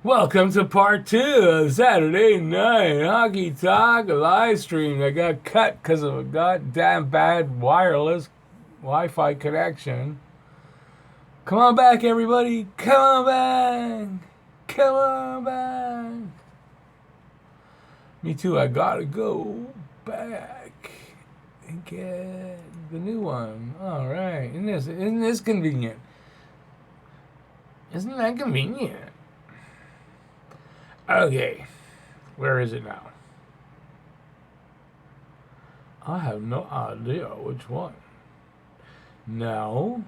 Welcome to part 2 of Saturday Night Hockey Talk live stream. I got cut because of a goddamn bad wireless Wi-Fi connection. Come on back, everybody. Come on back. Come on back. Me too. I gotta go back and get the new one. All right. Isn't this convenient? Isn't that convenient? Okay, where is it now? I have no idea which one. No.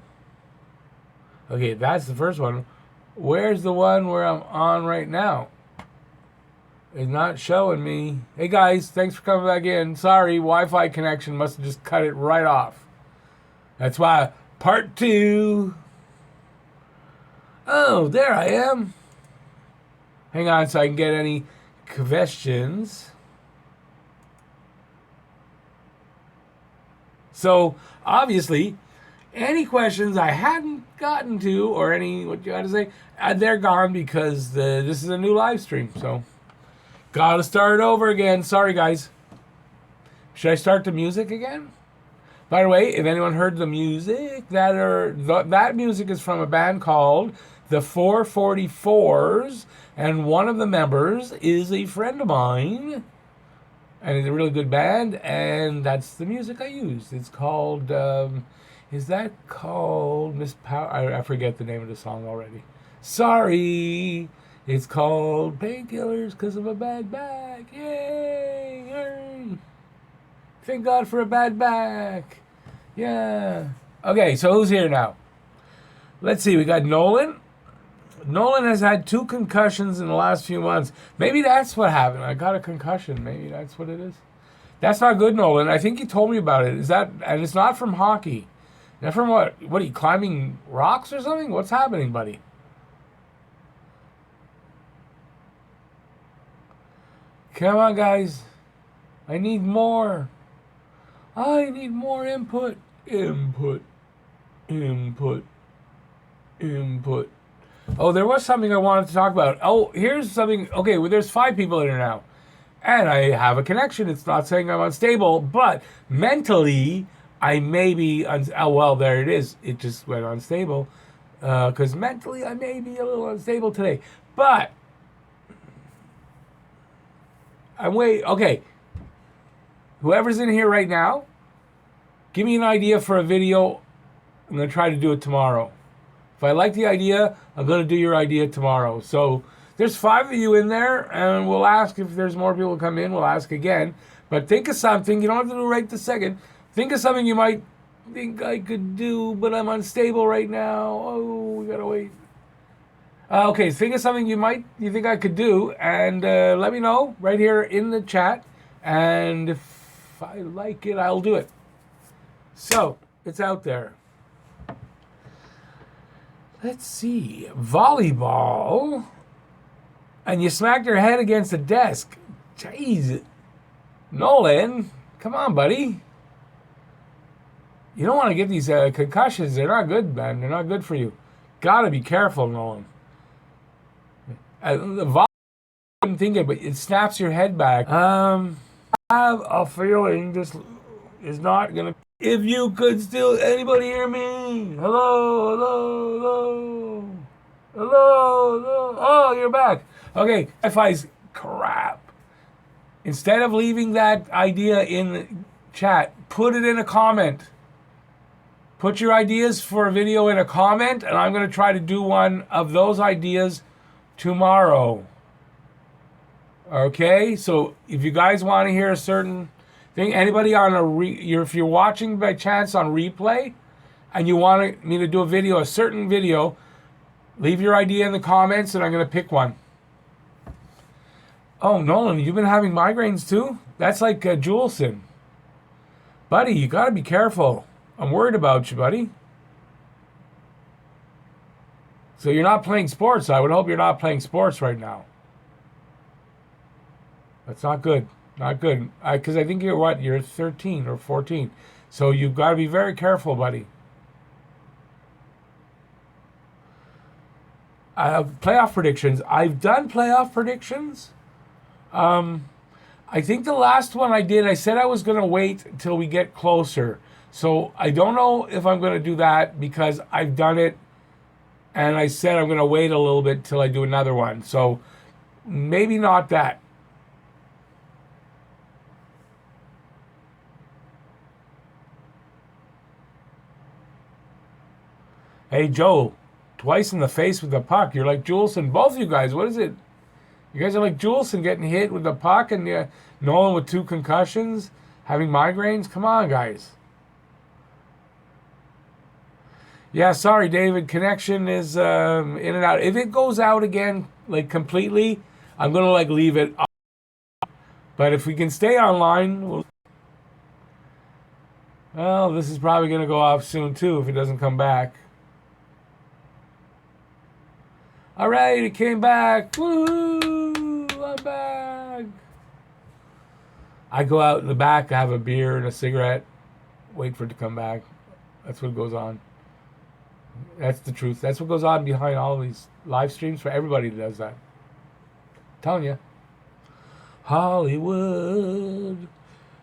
Okay, that's the first one. Where's the one where I'm on right now? It's not showing me. Hey guys, thanks for coming back in. Sorry, Wi-Fi connection must have just cut it right off. That's why part 2. Oh, there I am. Hang on so I can get any questions. So, obviously, any questions I hadn't gotten to, or any, what you got to say, they're gone because this is a new live stream. So, gotta start over again. Sorry, guys. Should I start the music again? By the way, if anyone heard the music, that music is from a band called the 444s, and one of the members is a friend of mine, and it's a really good band, and that's the music I use. It's called, is that called Miss Power? I forget the name of the song already. Sorry. It's called Painkillers because of a bad back. Yay! Hooray. Thank God for a bad back. Yeah. Okay, so who's here now? Let's see. We got Nolan. Nolan has had 2 concussions in the last few months. Maybe that's what happened. I got a concussion. Maybe that's what it is. That's not good, Nolan. I think you told me about it. Is that? And it's not from hockey. Not from what? What are you climbing rocks or something? What's happening, buddy? Come on, guys. I need more. I need more input. Input. Oh, there was something I wanted to talk about. Oh, here's something. Okay, well, there's 5 people in here now. And I have a connection. It's not saying I'm unstable, but mentally, I may be... oh, well, there it is. It just went unstable. Because mentally, I may be a little unstable today. But... Okay. Whoever's in here right now, give me an idea for a video. I'm going to try to do it tomorrow. If I like the idea, I'm going to do your idea tomorrow. So there's 5 of you in there, and we'll ask if there's more people come in. We'll ask again. But think of something. You don't have to do it right this second. Think of something you might think I could do, but I'm unstable right now. Oh, we got to wait. Okay, think of something you think I could do, and let me know right here in the chat. And if I like it, I'll do it. So, it's out there. Let's see. Volleyball. And you smacked your head against the desk. Jeez. Nolan, come on, buddy. You don't want to get these concussions. They're not good, man. They're not good for you. Gotta be careful, Nolan. The volleyball, I didn't think it, but it snaps your head back. I have a feeling this is not going to... If you could still... Anybody hear me? Hello, hello, hello. Hello, hello. Oh, you're back. Okay, Wi-Fi's crap. Instead of leaving that idea in the chat, put it in a comment. Put your ideas for a video in a comment, and I'm going to try to do one of those ideas tomorrow. Okay, so if you guys want to hear a certain thing, anybody on if you're watching by chance on replay and you want me to do a certain video, leave your idea in the comments and I'm going to pick one. Oh, Nolan, you've been having migraines too? That's like Juleson. Buddy, you got to be careful. I'm worried about you, buddy. So you're not playing sports. I would hope you're not playing sports right now. That's not good. Not good. Because I think you're 13 or 14. So you've got to be very careful, buddy. Playoff predictions. I've done playoff predictions. I think the last one I did, I said I was going to wait until we get closer. So I don't know if I'm going to do that because I've done it and I said I'm going to wait a little bit till I do another one. So maybe not that. Hey, Joe, twice in the face with the puck. You're like Juleson. Both of you guys, what is it? You guys are like Juleson getting hit with the puck and Nolan with 2 concussions, having migraines. Come on, guys. Yeah, sorry, David. Connection is in and out. If it goes out again, like completely, I'm going to like leave it up. But if we can stay online, well, this is probably going to go off soon too if it doesn't come back. All right, it came back. Woohoo! I'm back. I go out in the back, I have a beer and a cigarette, wait for it to come back. That's what goes on. That's the truth. That's what goes on behind all these live streams for everybody that does that. I'm telling you. Hollywood.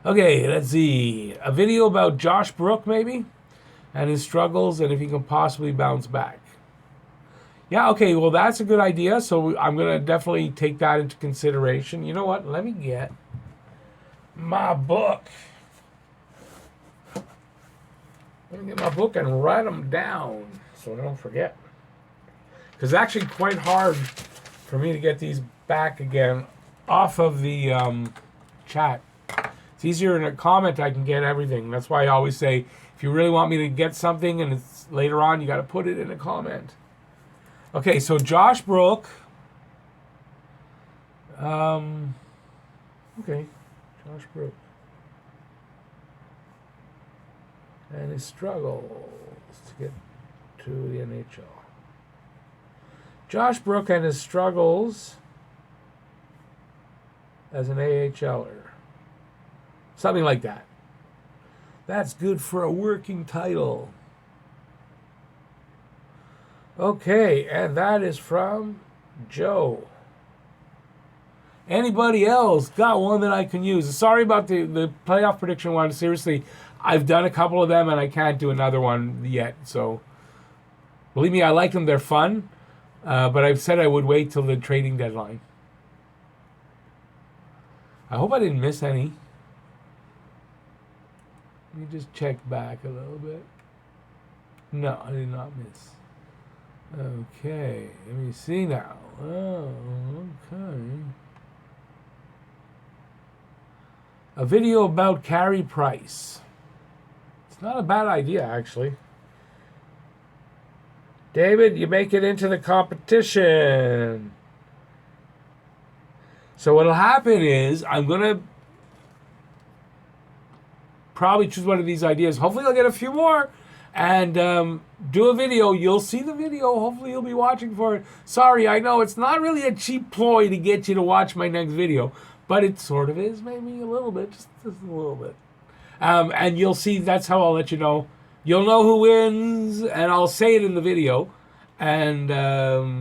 Okay, let's see. A video about Josh Brook, maybe, and his struggles and if he can possibly bounce back. Yeah, okay, well, that's a good idea. So I'm going to definitely take that into consideration. You know what? Let me get my book. Let me get my book and write them down so I don't forget. Because it's actually quite hard for me to get these back again off of the chat. It's easier in a comment. I can get everything. That's why I always say, if you really want me to get something and it's later on, you got to put it in a comment. Okay, so Josh Brook. Okay, Josh Brook. And his struggles to get to the NHL. Josh Brook and his struggles as an AHLer. Something like that. That's good for a working title. Okay, and that is from Joe. Anybody else got one that I can use? Sorry about the playoff prediction one. Seriously, I've done a couple of them and I can't do another one yet. So, believe me, I like them. They're fun. But I've said I would wait till the trading deadline. I hope I didn't miss any. Let me just check back a little bit. No, I did not miss. Okay, let me see now. Oh, okay. A video about Carey Price. It's not a bad idea, actually. David, you make it into the competition. So what'll happen is I'm going to probably choose one of these ideas. Hopefully I'll get a few more. And do a video. You'll see the video. Hopefully you'll be watching for it. Sorry, I know it's not really a cheap ploy to get you to watch my next video, but it sort of is, maybe a little bit, just a little bit. And you'll see. That's how I'll let you know. You'll know who wins, and I'll say it in the video, and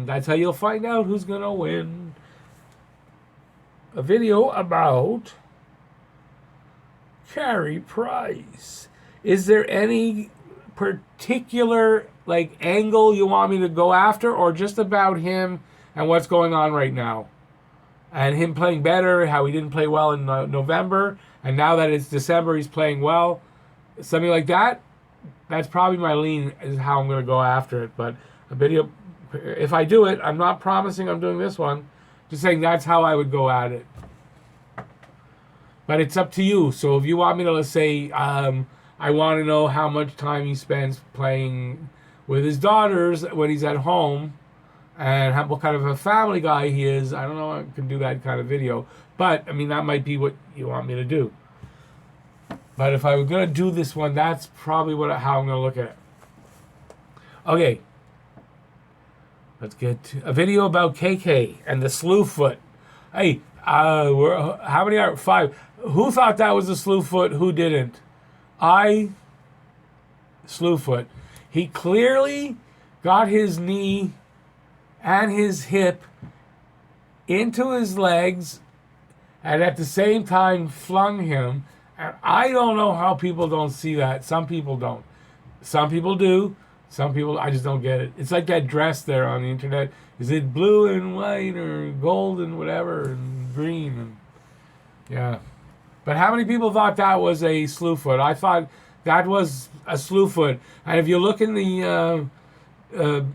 that's how you'll find out who's gonna win. A video about Carey Price. Is there any particular angle you want me to go after, or just about him and what's going on right now and him playing better, how he didn't play well in November and now that it's December he's playing well, something like that? That's probably my lean, is how I'm going to go after it. But a video, if I do it, I'm not promising I'm doing this one, just saying that's how I would go at it. But it's up to you. So if you want me to, let's say, I want to know how much time he spends playing with his daughters when he's at home and what kind of a family guy he is. I don't know if I can do that kind of video. But, I mean, that might be what you want me to do. But if I were going to do this one, that's probably how I'm going to look at it. Okay. Let's get to a video about KK and the slew foot. Hey, how many are 5? Who thought that was a slew foot? Who didn't? Slewfoot. He clearly got his knee and his hip into his legs, and at the same time flung him. And I don't know how people don't see that. Some people don't. Some people do. Some people, I just don't get it. It's like that dress there on the internet. Is it blue and white or gold and whatever and green? And yeah. But how many people thought that was a slew foot? I thought that was a slew foot. And if you look in the,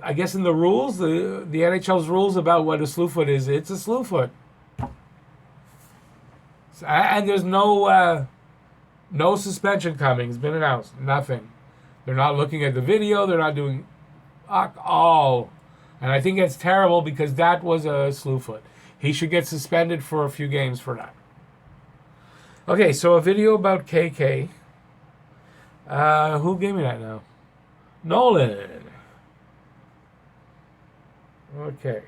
I guess in the rules, the NHL's rules about what a slew foot is, it's a slew foot. And there's no suspension coming. It's been announced. Nothing. They're not looking at the video. They're not doing all. And I think it's terrible because that was a slew foot. He should get suspended for a few games for that. Okay, so a video about KK. Who gave me that now? Nolan. Okay.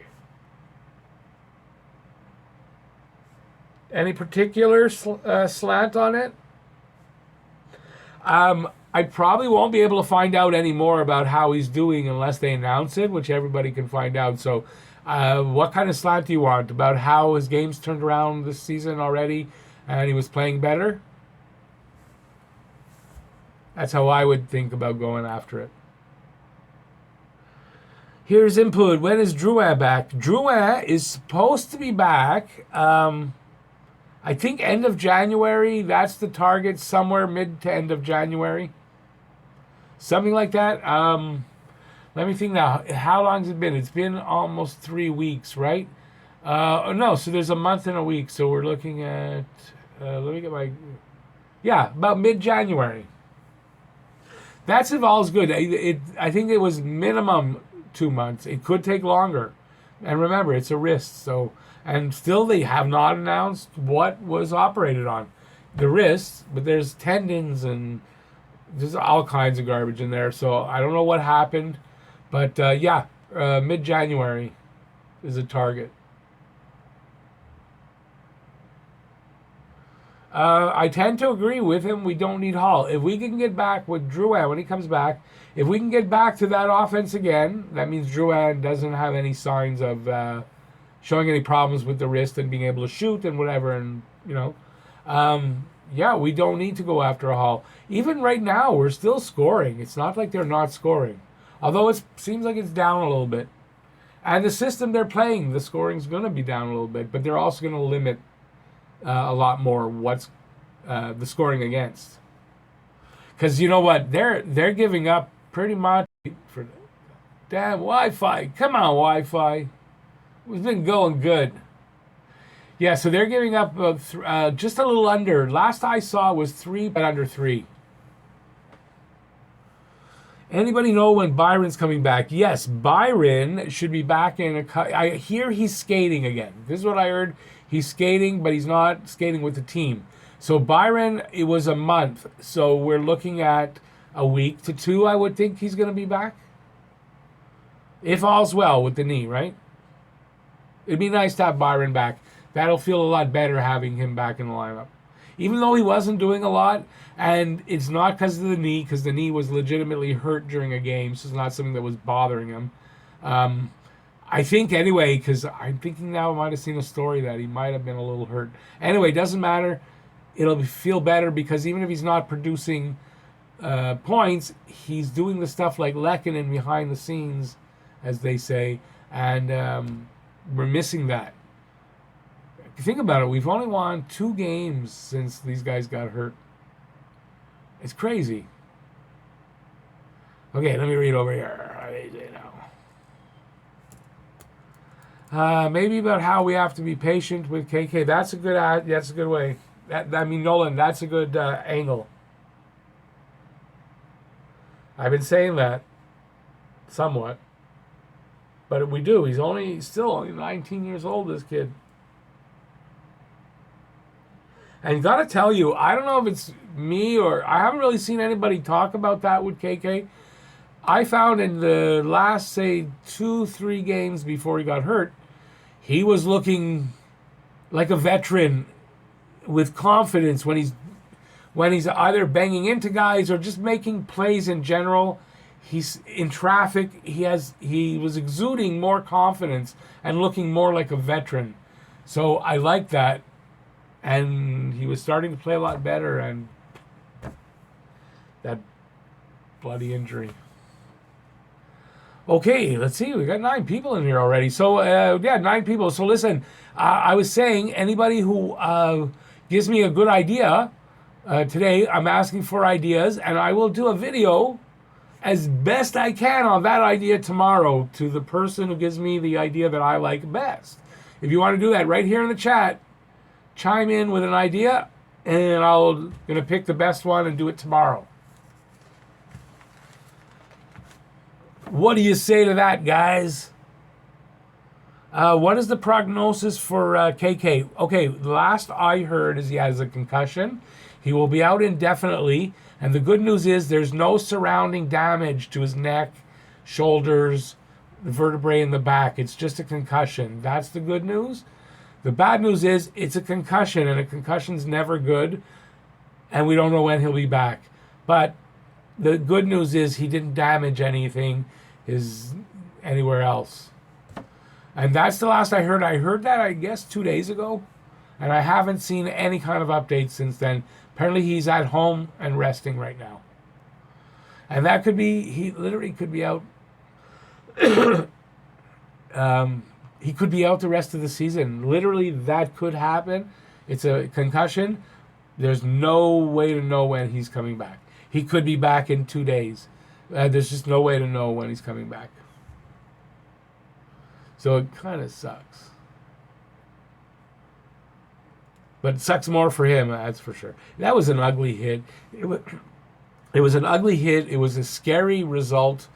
Any particular slant on it? I probably won't be able to find out any more about how he's doing unless they announce it, which everybody can find out. So what kind of slant do you want? About how his game's turned around this season already and he was playing better? That's how I would think about going after it. Here's input. When is Drouin back? Drouin is supposed to be back. I think end of January. That's the target, somewhere mid to end of January. Something like that. Let me think now. How long has it been? It's been almost 3 weeks, right? No, so there's a month and a week. So we're looking at, let me get my, yeah, about mid-January. That's if all's good. I think it was minimum 2 months. It could take longer. And remember, it's a wrist. So, and still they have not announced what was operated on. The wrist, but there's tendons and there's all kinds of garbage in there. So I don't know what happened. But yeah, mid-January is a target. I tend to agree with him. We don't need Hall. If we can get back with Drouin when he comes back, if we can get back to that offense again, that means Drouin doesn't have any signs of showing any problems with the wrist and being able to shoot and whatever. And, you know, yeah, we don't need to go after a Hall. Even right now, we're still scoring. It's not like they're not scoring. Although it seems like it's down a little bit. And the system they're playing, the scoring's going to be down a little bit, but they're also going to limit a lot more what's the scoring against. Because you know what? They're giving up pretty much for damn Wi-Fi. Come on, Wi-Fi. We've been going good. Yeah, so they're giving up just a little under. Last I saw was 3, but under 3. Anybody know when Byron's coming back? Yes, Byron should be back in I hear he's skating again. This is what I heard. He's skating, but he's not skating with the team. So Byron, it was a month. So we're looking at a week to 2, I would think he's going to be back. If all's well with the knee, right? It'd be nice to have Byron back. That'll feel a lot better having him back in the lineup. Even though he wasn't doing a lot, and it's not because of the knee, because the knee was legitimately hurt during a game, so it's not something that was bothering him. I think anyway, because I'm thinking now I might have seen a story that he might have been a little hurt. Anyway, doesn't matter. It'll feel better because even if he's not producing points, he's doing the stuff like Lehkonen behind the scenes, as they say, and we're missing that. Think about it. We've only won 2 games since these guys got hurt. It's crazy. Okay, let me read over here. Maybe about how we have to be patient with KK. That's a good way. Nolan, that's a good angle. I've been saying that somewhat, but we do. He's still only 19 years old. This kid. And gotta tell you, I don't know if it's me or I haven't really seen anybody talk about that with KK. I found in the last, say, 2-3 games before he got hurt, he was looking like a veteran with confidence when he's either banging into guys or just making plays in general. he's in traffic. He was exuding more confidence and looking more like a veteran. So I like that. And he was starting to play a lot better, and that bloody injury. Okay, let's see. We got 9 people in here already. So, 9 people. So, listen, I was saying anybody who gives me a good idea today, I'm asking for ideas, and I will do a video as best I can on that idea tomorrow to the person who gives me the idea that I like best. If you want to do that right here in the chat, chime in with an idea, and I'm going to pick the best one and do it tomorrow. What do you say to that, guys? What is the prognosis for KK? Okay, the last I heard is he has a concussion. He will be out indefinitely. And the good news is there's no surrounding damage to his neck, shoulders, the vertebrae in the back. It's just a concussion. That's the good news. The bad news is it's a concussion, and a concussion's never good. And we don't know when he'll be back. But the good news is he didn't damage anything anywhere else. And that's the last I heard. I heard that, I guess, 2 days ago. And I haven't seen any kind of update since then. Apparently he's at home and resting right now. And that could be, he literally could be out. He could be out the rest of the season. Literally, that could happen. It's a concussion. There's no way to know when he's coming back. He could be back in 2 days. There's just no way to know when he's coming back. So it kind of sucks. But it sucks more for him, that's for sure. That was an ugly hit. It was an ugly hit. It was a scary result.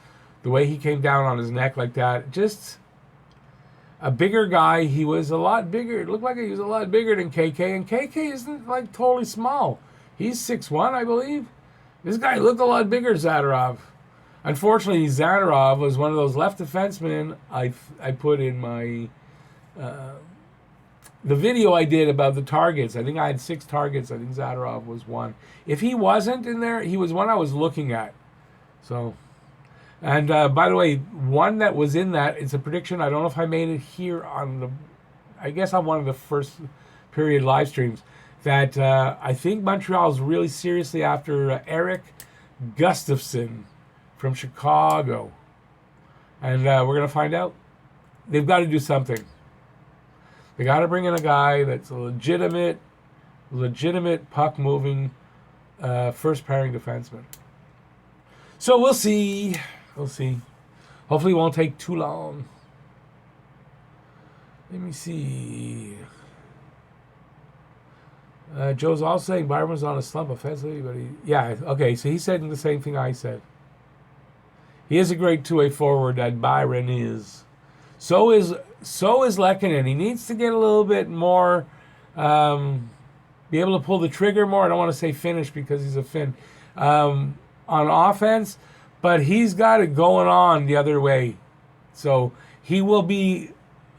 The way he came down on his neck like that. Just a bigger guy. He was a lot bigger. It looked like he was a lot bigger than KK. And KK isn't like totally small. He's 6'1", I believe. This guy looked a lot bigger, Zadorov. Unfortunately, Zadorov was one of those left defensemen I put in my... the video I did about the targets. I think I had 6 targets. I think Zadorov was one. If he wasn't in there, he was one I was looking at. So, and by the way, one that was in that, it's a prediction. I don't know if I made it here on the, I guess on one of the first period live streams, that I think Montreal's really seriously after Eric Gustafson from Chicago. And we're going to find out. They've got to do something. They got to bring in a guy that's a legitimate puck-moving first pairing defenseman. So we'll see. We'll see. Hopefully it won't take too long. Let me see. Joe's also saying Byron was on a slump offensively, but yeah, okay, so he said the same thing I said. He is a great two-way forward, that Byron is. So is Lehkonen. He needs to get a little bit more, be able to pull the trigger more. I don't want to say finish because he's a Finn. On offense, but he's got it going on the other way. So he will be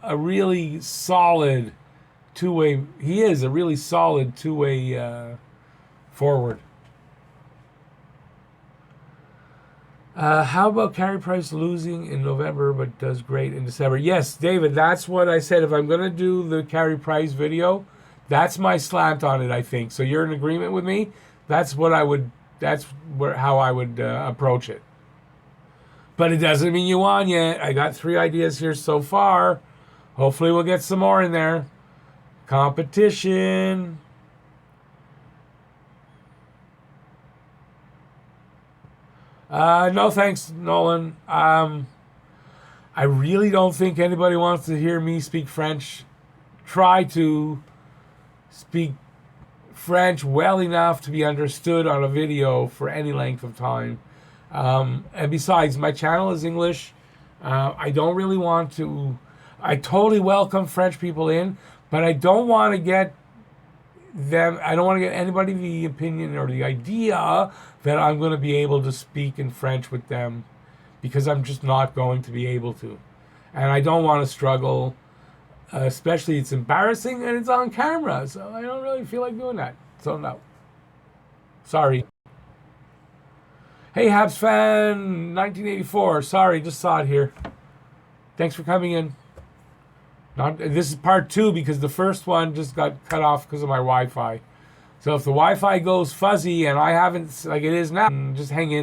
a really solid two-way. He is a really solid two-way forward. How about Carey Price losing in November but does great in December? Yes, David, that's what I said. If I'm going to do the Carey Price video, that's my slant on it, I think. So you're in agreement with me? That's what I would, how I would approach it. But it doesn't mean you won yet. I got 3 ideas here so far. Hopefully we'll get some more in there. Competition. No thanks, Nolan. I really don't think anybody wants to hear me speak French. Try to speak French well enough to be understood on a video for any length of time. And besides, my channel is English. I don't really want to... I totally welcome French people in, but I don't want to get them... I don't want to get anybody the opinion or the idea that I'm going to be able to speak in French with them, because I'm just not going to be able to. And I don't want to struggle, especially it's embarrassing and it's on camera, so I don't really feel like doing that. So no. Sorry. Hey, Habs fan, 1984. Sorry, just saw it here. Thanks for coming in. This is part 2 because the first one just got cut off because of my Wi-Fi. So if the Wi-Fi goes fuzzy and I haven't, like it is now, just hang in.